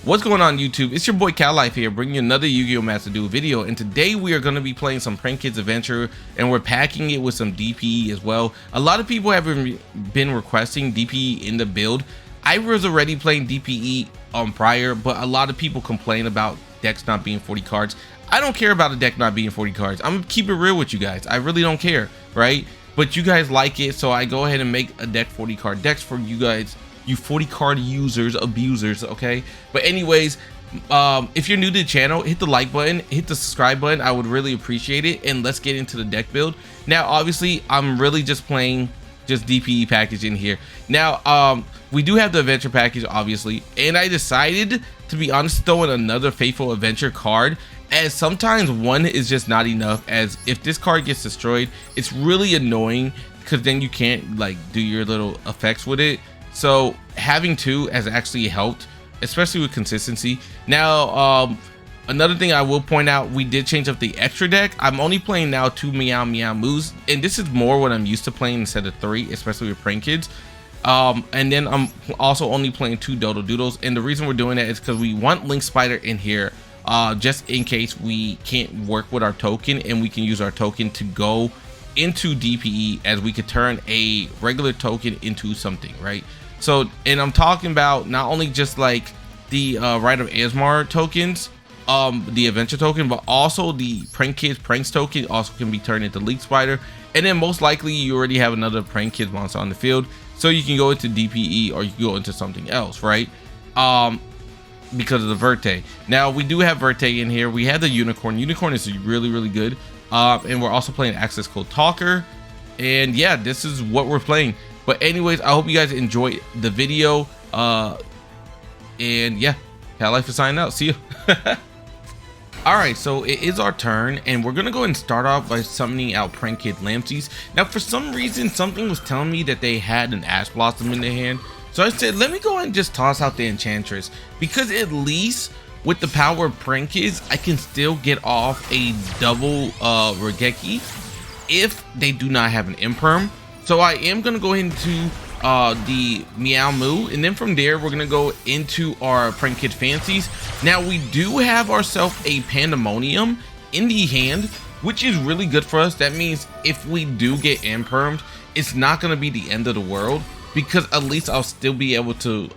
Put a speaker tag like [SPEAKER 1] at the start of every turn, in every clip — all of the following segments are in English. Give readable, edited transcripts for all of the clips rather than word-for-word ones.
[SPEAKER 1] What's going on YouTube? It's your boy CalLife here, bringing you another Yu-Gi-Oh! Master Duel video, and today we are going to be playing some Prank Kids Adventure, and we're packing it with some DPE as well. A lot of people have been requesting DPE in the build. I was already playing DPE prior, but a lot of people complain about decks not being 40 cards. I don't care about a deck not being 40 cards. I'm gonna keep it real with you guys. I really don't care, right? But you guys like it, so I go ahead and make a deck 40 card decks for you guys. You 40 card users, abusers, okay? But anyways, if you're new to the channel, hit the like button, hit the subscribe button. I would really appreciate it, and let's get into the deck build. Now obviously I'm really just playing just DPE package in here. Now we do have the adventure package obviously, and I decided, to be honest, throw in another faithful adventure card, as sometimes one is just not enough. As if this card gets destroyed, it's really annoying because then you can't like do your little effects with it. So having two has actually helped, especially with consistency. Now, another thing I will point out, we did change up the extra deck. I'm only playing now 2 Meow Meow moves, and this is more what I'm used to playing instead of 3, especially with Prank Kids. And then I'm also only playing 2 Dodo Doodles, and the reason we're doing that is because we want Link Spider in here, just in case we can't work with our token, and we can use our token to go into DPE, as we could turn a regular token into something, right? So, and I'm talking about not only just like the Rite of Aramesir tokens, the adventure token, but also the Prank Kids Pranks token also can be turned into Link Spider. And then most likely you already have another Prank Kids monster on the field, so you can go into DPE or you can go into something else, right? Because of the Verte. Now we do have Verte in here. We have the Unicorn. Unicorn is really good. And we're also playing Access Code Talker. And yeah, this is what we're playing. But anyways, I hope you guys enjoy the video. And yeah, CalLife is signing out. See you. Alright, so it is our turn, and we're gonna go ahead and start off by summoning out Prank Kid Lampsies. Now for some reason, something was telling me that they had an Ash Blossom in their hand. So I said, let me go ahead and just toss out the Enchantress, because at least with the power of Prank Kids, I can still get off a double Regeki if they do not have an Imperm. So I am gonna go into the Meow Moo, and then from there we're gonna go into our Prank Kid Fansies. Now we do have ourselves a Pandemonium in the hand, which is really good for us. That means if we do get Impermed, it's not gonna be the end of the world, because at least I'll still be able to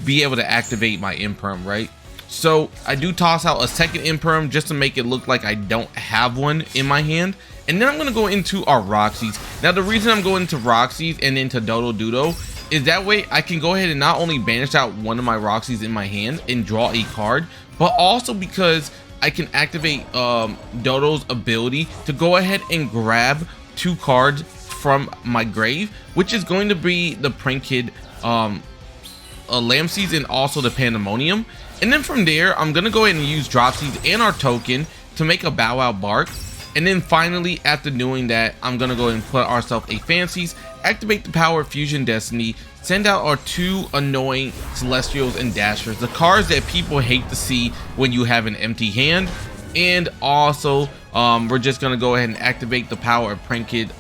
[SPEAKER 1] activate my Imperm, right? So I do toss out a second Imperm just to make it look like I don't have one in my hand. And then I'm going to go into our Rocksies. Now the reason I'm going to Rocksies and into Dodo Dodo is that way I can go ahead and not only banish out one of my Rocksies in my hand and draw a card, but also because I can activate Dodo's ability to go ahead and grab 2 cards from my grave, which is going to be the Prank Kid Lampsies and also the Pandemonium. And then from there, I'm going to go ahead and use Dropsies and our token to make a Bow Wow Bark. And then finally, after doing that, I'm going to go ahead and put ourselves a Fansies, activate the power of Fusion Destiny, send out our 2 annoying Celestials and Dashers, the cards that people hate to see when you have an empty hand. And also, we're just going to go ahead and activate the power of Prank Kid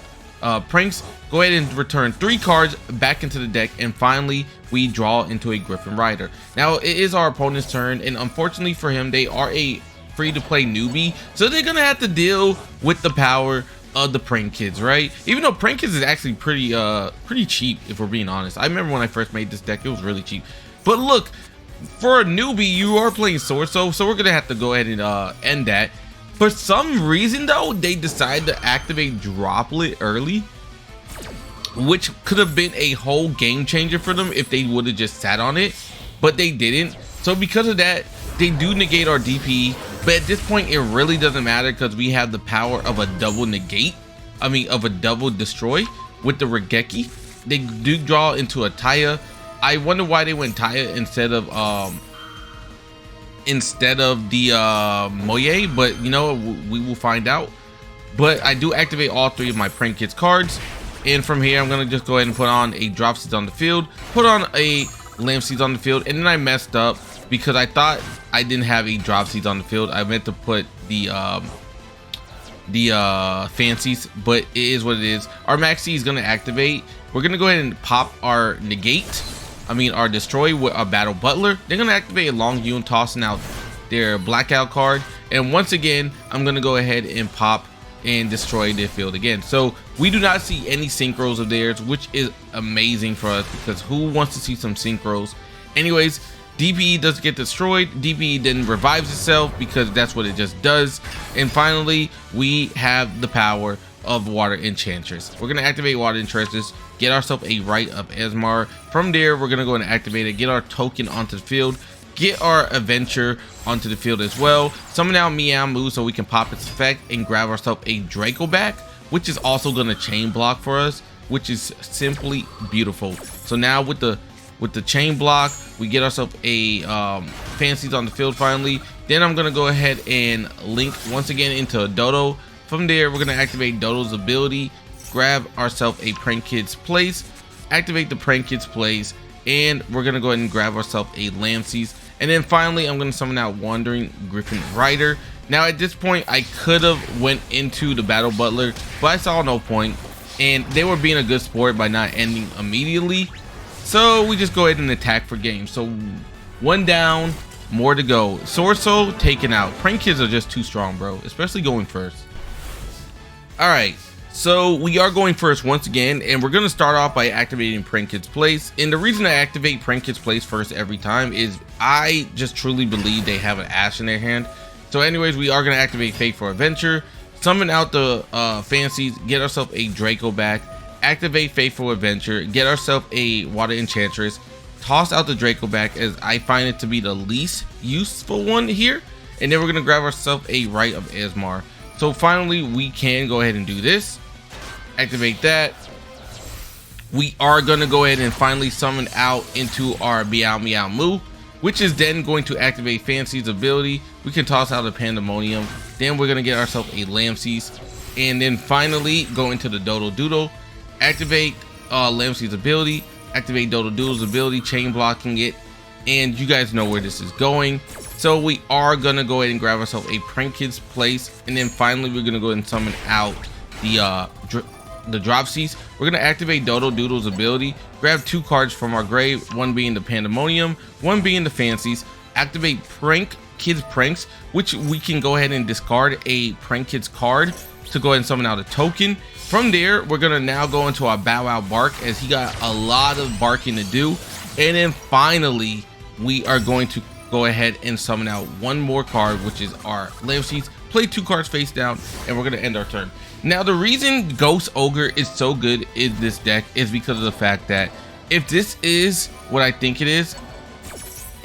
[SPEAKER 1] Pranks, go ahead and return 3 cards back into the deck, and finally we draw into a Gryphon Rider. Now it is our opponent's turn, and unfortunately for him, they are a free-to-play newbie, so they're gonna have to deal with the power of the Prank Kids, right? Even though Prank Kids is actually pretty cheap, if we're being honest. I remember when I first made this deck, it was really cheap. But look, for a newbie, you are playing Sword, so we're gonna have to go ahead and end that. For some reason though, they decided to activate Droplet early, which could have been a whole game changer for them if they would have just sat on it, but they didn't. So because of that, they do negate our DPE, but at this point it really doesn't matter because we have the power of a double negate, of a double destroy with the Regeki. They do draw into a Taya. I wonder why they went Taya instead of the Moye, but you know, we will find out. But I do activate all 3 of my Prank Kids cards, and from here I'm gonna just go ahead and put on a Dropsies on the field, put on a Lampsies on the field, and then I messed up because I thought I didn't have a Dropsies on the field. I meant to put the Fansies, but it is what it is. Our Maxx C is gonna activate. We're gonna go ahead and pop our negate. our destroy with a battle butler. They're gonna activate a long Yun, tossing out their blackout card, and once again I'm gonna go ahead and pop and destroy their field again. So we do not see any synchros of theirs, which is amazing for us, because who wants to see some synchros? Anyways, DPE does get destroyed. DPE then revives itself because that's what it just does. And finally, we have the power of Water Enchantress. We're gonna activate Water Enchantress, get ourselves a Rite of Aramesir. From there, we're gonna go and activate it, get our token onto the field, get our adventure onto the field as well, summon out Meow Moo so we can pop its effect and grab ourselves a Dracoback, which is also gonna chain block for us, which is simply beautiful. So now with the chain block, we get ourselves a Fansies on the field finally. Then I'm gonna go ahead and link once again into a Dodo. From there, we're gonna activate Dodo's ability, grab ourselves a Prank Kids Place, activate the Prank Kids Place, and we're gonna go ahead and grab ourselves a Lampsies. And then finally, I'm gonna summon out Wandering Gryphon Rider. Now at this point, I could have went into the Battle Butler, but I saw no point, and they were being a good sport by not ending immediately. So we just go ahead and attack for game. So one down, more to go. Sword Soul taken out. Prank Kids are just too strong, bro, especially going first. All right, so we are going first once again, and we're gonna start off by activating Prank Kids Place. And the reason I activate Prank Kids Place first every time is I just truly believe they have an Ash in their hand. So anyways, we are gonna activate Fateful Adventure, summon out the Fansies, get ourselves a Dracoback, activate Fateful Adventure, get ourselves a Water Enchantress, toss out the Dracoback as I find it to be the least useful one here, and then we're gonna grab ourselves a Rite of Aramesir. So finally, we can go ahead and do this. Activate that. We are gonna go ahead and finally summon out into our Meow Meow Moo, which is then going to activate Fancy's ability. We can toss out a Pandemonium. Then we're gonna get ourselves a Lampsies, and then finally go into the Dodo Doodle, activate Lampsies ability, activate Dodo Doodle's ability, chain blocking it, and you guys know where this is going. So we are gonna go ahead and grab ourselves a Prank Kids Place, and then finally we're gonna go ahead and summon out the Dropsies. We're gonna activate Dodo Doodle's ability, grab 2 cards from our grave, one being the Pandemonium, one being the Fansies, activate Prank Kids Pranks, which we can go ahead and discard a Prank Kids card to go ahead and summon out a token. From there, we're gonna now go into our Bow Wow Bark, as he got a lot of barking to do. And then finally, we are going to go ahead and summon out one more card, which is our Lampsies, play 2 cards face down, and we're gonna end our turn. Now the reason Ghost Ogre is so good in this deck is because of the fact that if this is what I think it is,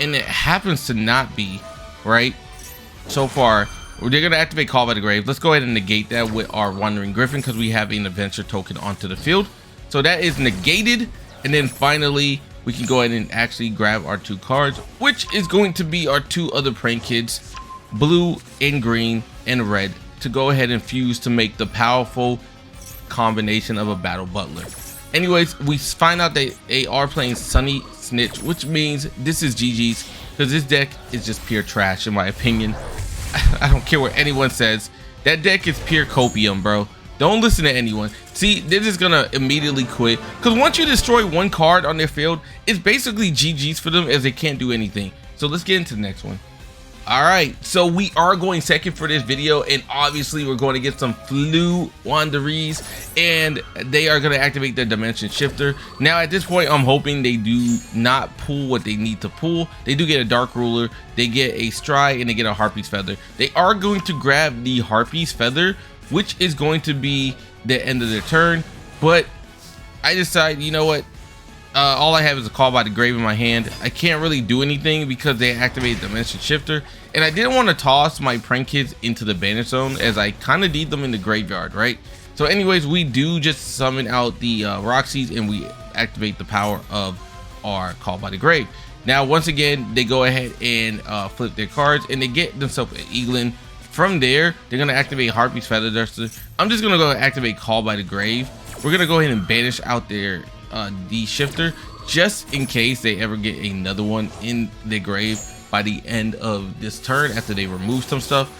[SPEAKER 1] and it happens to not be, right, so far, they're gonna activate Call by the Grave. Let's go ahead and negate that with our Wandering Gryphon, because we have an adventure token onto the field. So that is negated, and then finally we can go ahead and actually grab our 2 cards, which is going to be our 2 other Prank Kids, blue and green and red, to go ahead and fuse to make the powerful combination of a Battle Butler. Anyways, we find out they are playing Sunny Snitch, which means this is GG's, because this deck is just pure trash in my opinion. I don't care what anyone says. That deck is pure copium, bro. Don't listen to anyone. See, they're just gonna immediately quit, because once you destroy 1 card on their field, it's basically GG's for them, as they can't do anything. So let's get into the next one. All right, so we are going second for this video, and obviously we're going to get some Flu Wanderees, and they are going to activate their Dimension Shifter. Now at this point, I'm hoping they do not pull what they need to pull. They do get a Dark Ruler, they get a Stride, and they get a Harpy's Feather. They are going to grab the Harpy's Feather, which is going to be the end of their turn, but I decide, you know what, all I have is a Call by the Grave in my hand. I can't really do anything because they activated Dimension Shifter, and I didn't want to toss my Prank Kids into the Banish Zone, as I kind of need them in the graveyard, right? So anyways, we do just summon out the Rocksies, and we activate the power of our Call by the Grave. Now once again, they go ahead and flip their cards, and they get themselves an Eaglin. From there, they're going to activate Harpy's Feather Duster. I'm just going to go activate Call by the Grave. We're going to go ahead and banish out their D Shifter, just in case they ever get another one in their grave by the end of this turn, after they remove some stuff.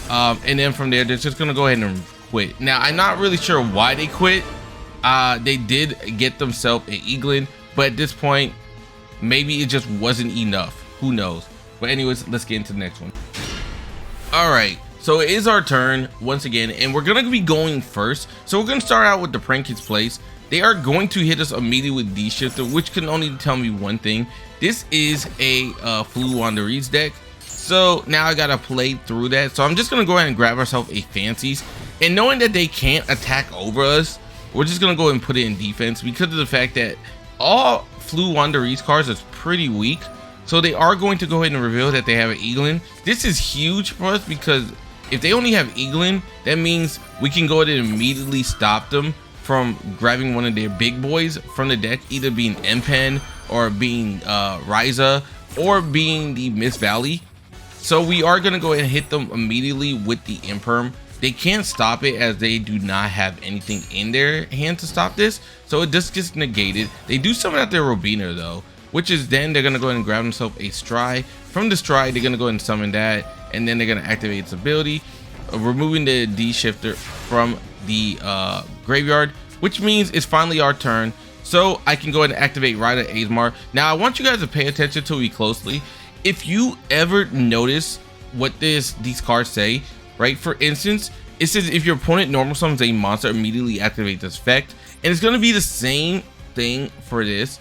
[SPEAKER 1] And then from there, they're just going to go ahead and quit. Now, I'm not really sure why they quit. They did get themselves an Eaglin, but at this point, maybe it just wasn't enough. Who knows? But anyways, let's get into the next one. All right, so it is our turn once again, and we're gonna be going first. So we're gonna start out with the Prank Kids place. They are going to hit us immediately with D-Shifter, which can only tell me one thing. This is a Flu on the Reeds deck. So now I gotta play through that. So I'm just gonna go ahead and grab ourselves a Fansies, and knowing that they can't attack over us, we're just gonna go ahead and put it in defense because of the fact that all Flu Wanderese cards is pretty weak. So they are going to go ahead and reveal that they have an Eaglin. This is huge for us because if they only have Eaglin, that means we can go ahead and immediately stop them from grabbing one of their big boys from the deck, either being Empen or being Ryza or being the Miss Valley. So we are going to go ahead and hit them immediately with the Imperm. They can't stop it as they do not have anything in their hand to stop this. So it just gets negated. They do summon out their Robina though, which is then they're going to go ahead and grab themselves a Stride. From the Stride, they're going to go ahead and summon that. And then they're going to activate its ability, removing the D-Shifter from the graveyard, which means it's finally our turn. So I can go ahead and activate Rite of Aramesir. Now I want you guys to pay attention to me closely. If you ever notice what these cards say, right? For instance, it says if your opponent normal summons a monster, immediately activate this effect. And it's going to be the same thing for this,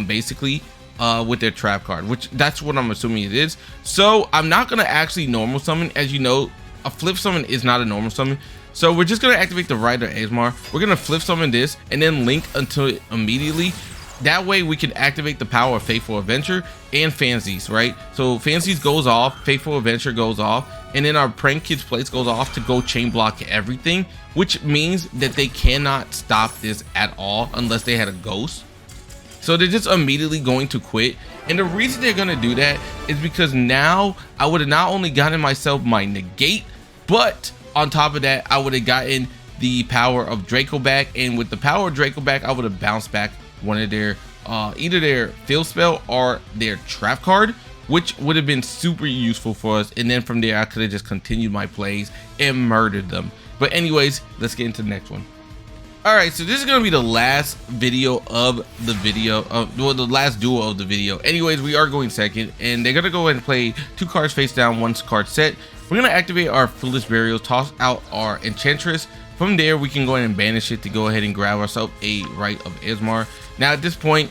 [SPEAKER 1] basically, with their trap card, which that's what I'm assuming it is. So I'm not going to actually normal summon. As you know, a flip summon is not a normal summon. So we're just going to activate the Rite of Aramesir. We're going to flip summon this and then link until it immediately. That way we can activate the power of Faithful Adventure and Fansies, right? So Fansies goes off, Faithful Adventure goes off, and then our Prank Kids place goes off to go chain block everything, which means that they cannot stop this at all unless they had a ghost. So they're just immediately going to quit. And the reason they're going to do that is because now I would have not only gotten myself my negate, but on top of that, I would have gotten the power of Dracoback. And with the power of Dracoback, I would have bounced back one of their either their field spell or their trap card, which would have been super useful for us. And then from there I could have just continued my plays and murdered them. But anyways, let's get into the next one. All right, so this is gonna be the last video of the video well, the last duel of the video. Anyways, we are going second, and they're gonna go ahead and play 2 cards face down, 1 card set. We're gonna activate our Foolish Burial, toss out our Enchantress. From there, we can go ahead and banish it to go ahead and grab ourselves a Rite of Aramesir. Now, at this point,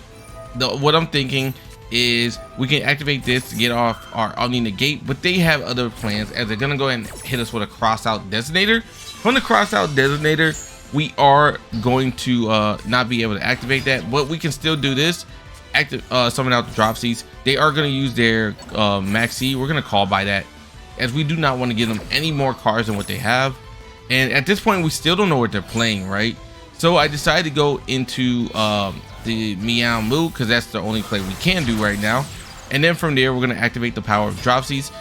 [SPEAKER 1] what I'm thinking is we can activate this to get off our Omni Negate, but they have other plans as they're gonna go ahead and hit us with a Cross Out Designator. From the Cross Out Designator, we are going to not be able to activate that, but we can still do this. Summon out the Dropsies. They are going to use their Maxx C. We're going to call by that, as we do not want to give them any more cards than what they have. And at this point, we still don't know what they're playing, right? So I decided to go into the Meow Moo, because that's the only play we can do right now. And then from there, we're going to activate the power of Dropsies.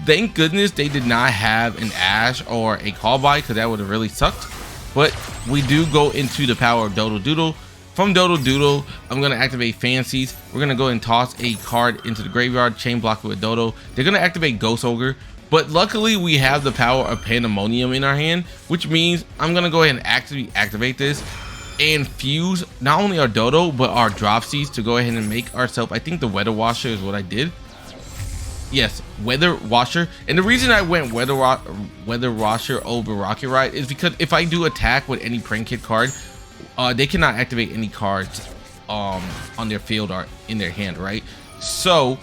[SPEAKER 1] Thank goodness they did not have an Ash or a call by, because that would have really sucked. But we do go into the power of Doodle Doodle. From Doodle Doodle, I'm going to activate Fansies. We're going to go and toss a card into the graveyard, chain block it with Dodo. They're going to activate Ghost Ogre. But luckily, we have the power of Pandemonium in our hand, which means I'm going to go ahead and actually activate this and fuse not only our Dodo, but our Dropsies to go ahead and make ourselves, I think the Weather Washer is what I did. Yes, Weather Washer. And the reason I went Weather Washer over Rocket Ride is because if I do attack with any Prank Kid card, they cannot activate any cards on their field or in their hand, right? So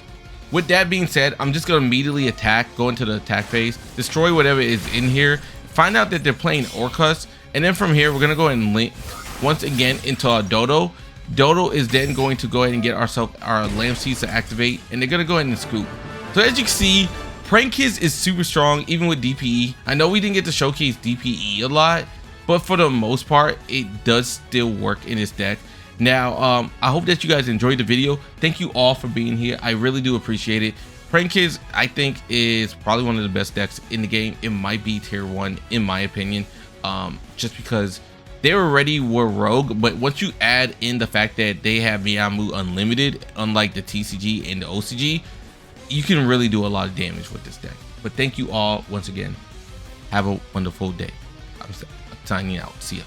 [SPEAKER 1] with that being said, I'm just going to immediately attack, go into the attack phase, destroy whatever is in here, find out that they're playing Orcus, and then from here we're going to go ahead and link once again into our Dodo. Dodo is then going to go ahead and get ourselves our Lampsies to activate, and they're going to go ahead and scoop. So as you can see, Prank Kids is super strong, even with DPE. I know we didn't get to showcase DPE a lot, but for the most part, it does still work in this deck. Now, I hope that you guys enjoyed the video. Thank you all for being here. I really do appreciate it. Prank Kids, I think, is probably one of the best decks in the game. It might be tier 1, in my opinion, just because they already were rogue, but once you add in the fact that they have Miyamu Unlimited, unlike the TCG and the OCG, you can really do a lot of damage with this deck. But thank you all once again. Have a wonderful day. I'm signing out. See ya.